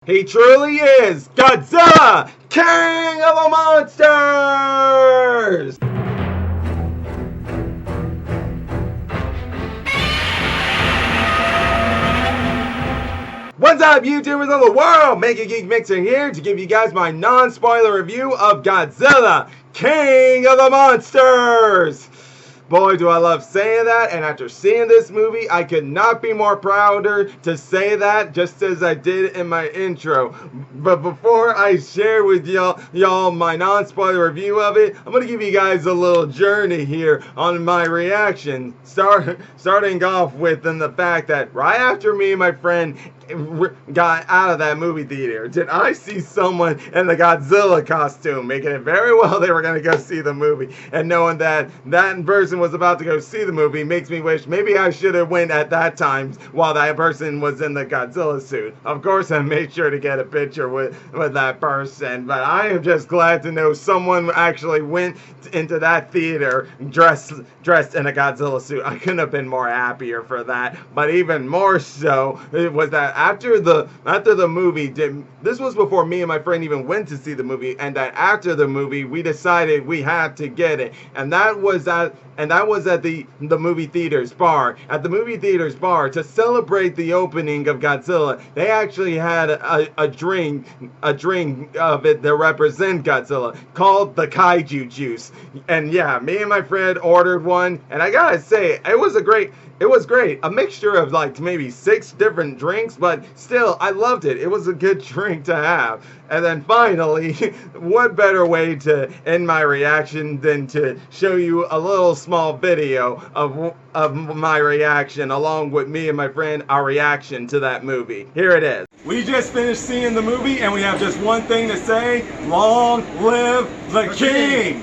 He truly is Godzilla, King of the Monsters! What's up, YouTubers of the world? MegaGeekMixer here to give you guys my non-spoiler review of Godzilla, King of the Monsters! Boy, do I love saying that, and after seeing this movie, I could not be more prouder to say that, just as I did in my intro. But before I share with y'all my non-spoiler review of it, I'm going to give you guys a little journey here on my reaction. Starting off with the fact that right after me and my friend got out of that movie theater, did I see someone in the Godzilla costume, making it very well they were going to go see the movie. And knowing that that person was about to go see the movie makes me wish maybe I should have went at that time while that person was in the Godzilla suit. Of course, I made sure to get a picture with that person, but I am just glad to know someone actually went into that theater dressed in a Godzilla suit. I couldn't have been more happier for that. But even more so, it was that after the movie, this was before me and my friend even went to see the movie, and that after the movie we decided we had to get it, and that was at the movie theater's bar. At the movie theater's bar, to celebrate the opening of Godzilla, they actually had a drink of it that represent Godzilla called the Kaiju juice. And yeah, me and my friend ordered one, and I gotta say, it was great. A mixture of like maybe 6 different drinks, but still, I loved it. It was a good drink to have. And then finally, what better way to end my reaction than to show you a little small video of my reaction, along with me and my friend, our reaction to that movie. Here it is. We just finished seeing the movie, and we have just one thing to say: long live the King!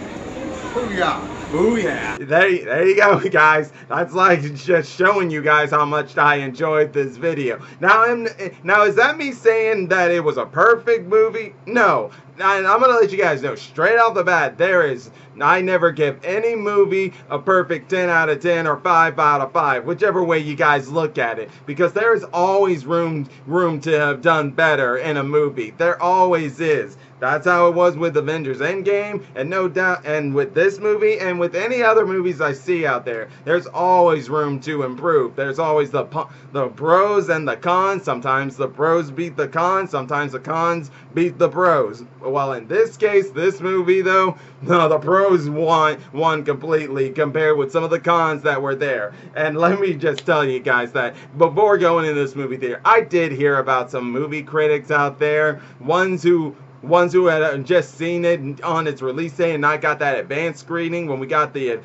Booyah! Booyah! There you go, guys. That's like just showing you guys how much I enjoyed this video. Now, is that me saying that it was a perfect movie? No. I'm gonna let you guys know straight off the bat, I never give any movie a perfect 10 out of 10 or 5 out of 5, whichever way you guys look at it, because there is always room to have done better in a movie. There always is. That's how it was with Avengers Endgame, and no doubt, and with this movie, and with any other movies I see out there, there's always room to improve. There's always the pros and the cons. Sometimes the pros beat the cons, sometimes the cons beat the pros. Well, in this case, this movie though, no, the pros won completely compared with some of the cons that were there. And let me just tell you guys that before going into this movie theater, I did hear about some movie critics out there, ones who had just seen it on its release day and not got that advanced screening. When we got the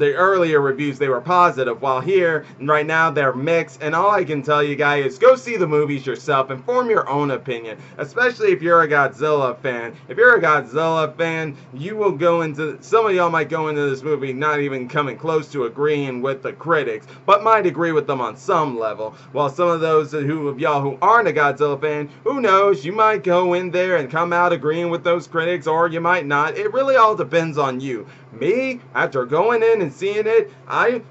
earlier reviews, they were positive, while here right now they're mixed. And all I can tell you guys is go see the movies yourself and form your own opinion, especially if you're a Godzilla fan. If you're a Godzilla fan, you will go into, some of y'all might go into this movie not even coming close to agreeing with the critics, but might agree with them on some level, while some of those of y'all who aren't a Godzilla fan, who knows, you might go in there and come out agreeing with those critics, or you might not. It really all depends on you. Me, after going in and seeing it,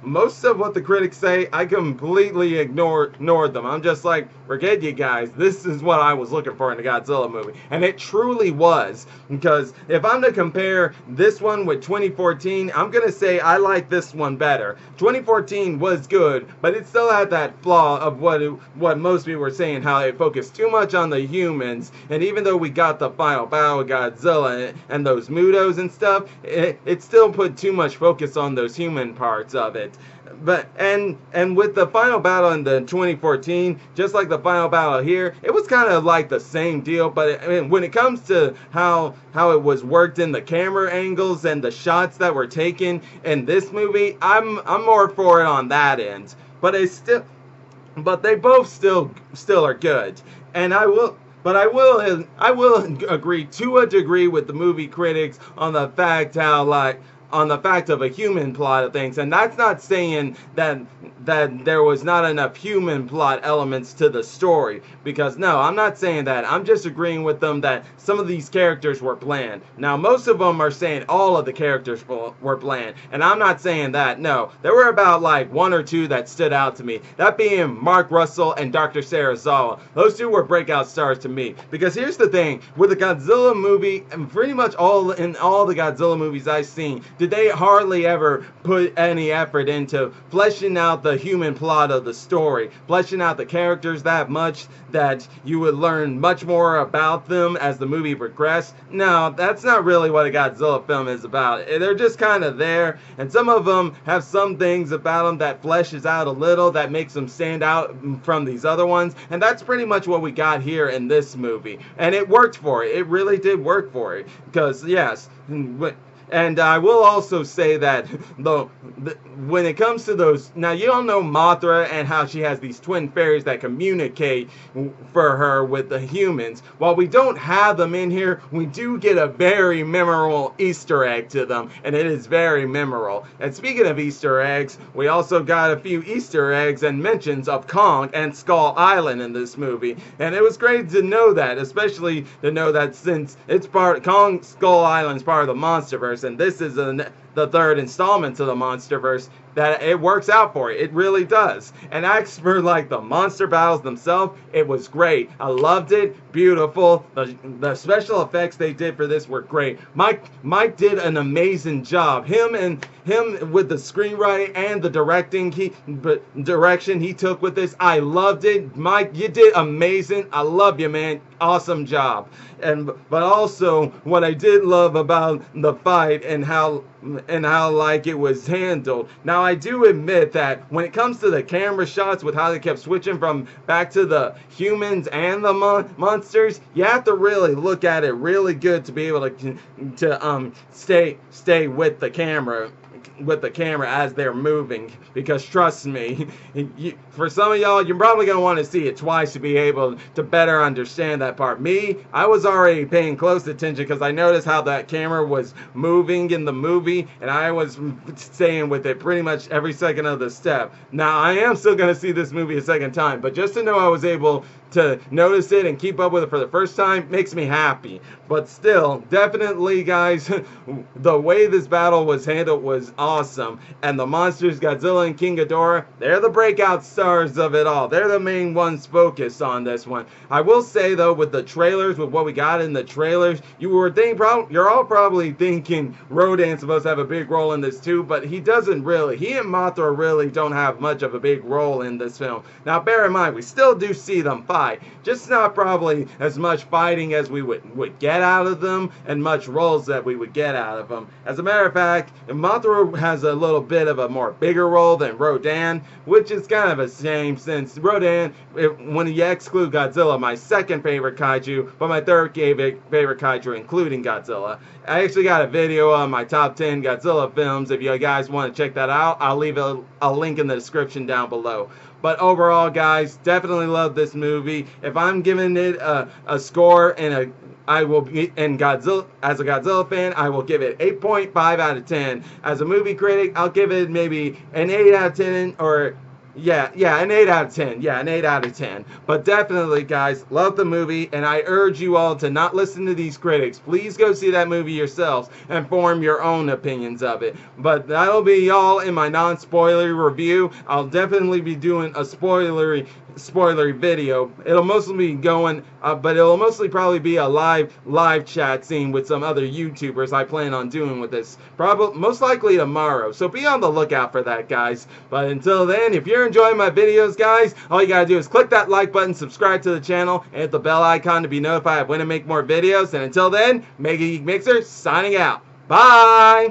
most of what the critics say, I completely ignored them. I'm just like, forget you guys, this is what I was looking for in a Godzilla movie. And it truly was, because if I'm to compare this one with 2014, I'm gonna say I like this one better. 2014 was good, but it still had that flaw of what most people were saying, how it focused too much on the humans. And even though we got the final battle with Godzilla and those Mutos and stuff, it still put too much focus on those human parts of it. But and with the final battle in the 2014, just like the final battle here, it was kind of like the same deal. But when it comes to how it was worked in the camera angles and the shots that were taken in this movie, I'm more for it on that end. But they both still are good. And I will agree to a degree with the movie critics on the fact how on the fact of a human plot of things, and that's not saying that there was not enough human plot elements to the story, because no, I'm not saying that. I'm just agreeing with them that some of these characters were bland. Now most of them are saying all of the characters were bland, and I'm not saying that. No, there were about like one or two that stood out to me, that being Mark Russell and Dr. Serizawa. Those two were breakout stars to me, because here's the thing with the Godzilla movie, and pretty much all the Godzilla movies I've seen, did they hardly ever put any effort into fleshing out the human plot of the story, fleshing out the characters that much that you would learn much more about them as the movie progressed. No, that's not really what a Godzilla film is about. They're just kind of there, and some of them have some things about them that fleshes out a little, that makes them stand out from these other ones, and that's pretty much what we got here in this movie. And it worked for it. It really did work for it, because yes, and I will also say that when it comes to those, now you all know Mothra and how she has these twin fairies that communicate for her with the humans. While we don't have them in here, we do get a very memorable Easter egg to them, and it is very memorable. And speaking of Easter eggs, we also got a few Easter eggs and mentions of Kong and Skull Island in this movie, and it was great to know that, especially to know that since it's Kong Skull Island is part of the MonsterVerse, and this is the third installment to the MonsterVerse, that it works out for it. It really does. And as for like the monster battles themselves, it was great. I loved it. Beautiful. The special effects they did for this were great. Mike did an amazing job. Him with the screenwriting and the direction he took with this, I loved it. Mike, you did amazing. I love you, man. Awesome job. But also what I did love about the fight and how like it was handled. Now I do admit that when it comes to the camera shots with how they kept switching from back to the humans and the monsters, you have to really look at it really good to be able to stay with the camera as they're moving, because trust me, for some of y'all, you're probably going to want to see it twice to be able to better understand that part. Me, I was already paying close attention because I noticed how that camera was moving in the movie, and I was staying with it pretty much every second of the step. Now, I am still going to see this movie a second time, but just to know I was able to notice it and keep up with it for the first time makes me happy. But still, definitely, guys, the way this battle was handled was awesome. And the monsters, Godzilla and King Ghidorah, they're the breakout stars of it all. They're the main ones focused on this one. I will say, though, with the trailers, with what we got in the trailers, you're all probably thinking Rodan's supposed to have a big role in this too, but he doesn't really. He and Mothra really don't have much of a big role in this film. Now, bear in mind, we still do see them fight, just not probably as much fighting as we would get out of them, and much roles that we would get out of them. As a matter of fact, Mothra has a little bit of a more bigger role than Rodan, which is kind of a shame, since Rodan, when you exclude Godzilla, my second favorite kaiju, but my third favorite kaiju including Godzilla. I actually got a video on my top 10 Godzilla films. If you guys want to check that out, I'll leave a link in the description down below. But overall, guys, definitely love this movie. If I'm giving it a score as a Godzilla fan, I will give it 8.5 out of 10. As a movie critic, I'll give it maybe an 8 out of 10, or an 8 out of 10. Yeah, an 8 out of 10. But definitely, guys, love the movie, and I urge you all to not listen to these critics. Please go see that movie yourselves and form your own opinions of it. But that'll be all in my non-spoilery review. I'll definitely be doing a spoilery video. It'll mostly be going, but it'll mostly probably be a live chat scene with some other YouTubers I plan on doing with this. Most likely tomorrow. So be on the lookout for that, guys. But until then, if you're enjoying my videos, guys, all you gotta do is click that like button, subscribe to the channel, and hit the bell icon to be notified when I make more videos. And until then, MegaGeekMixer signing out. Bye!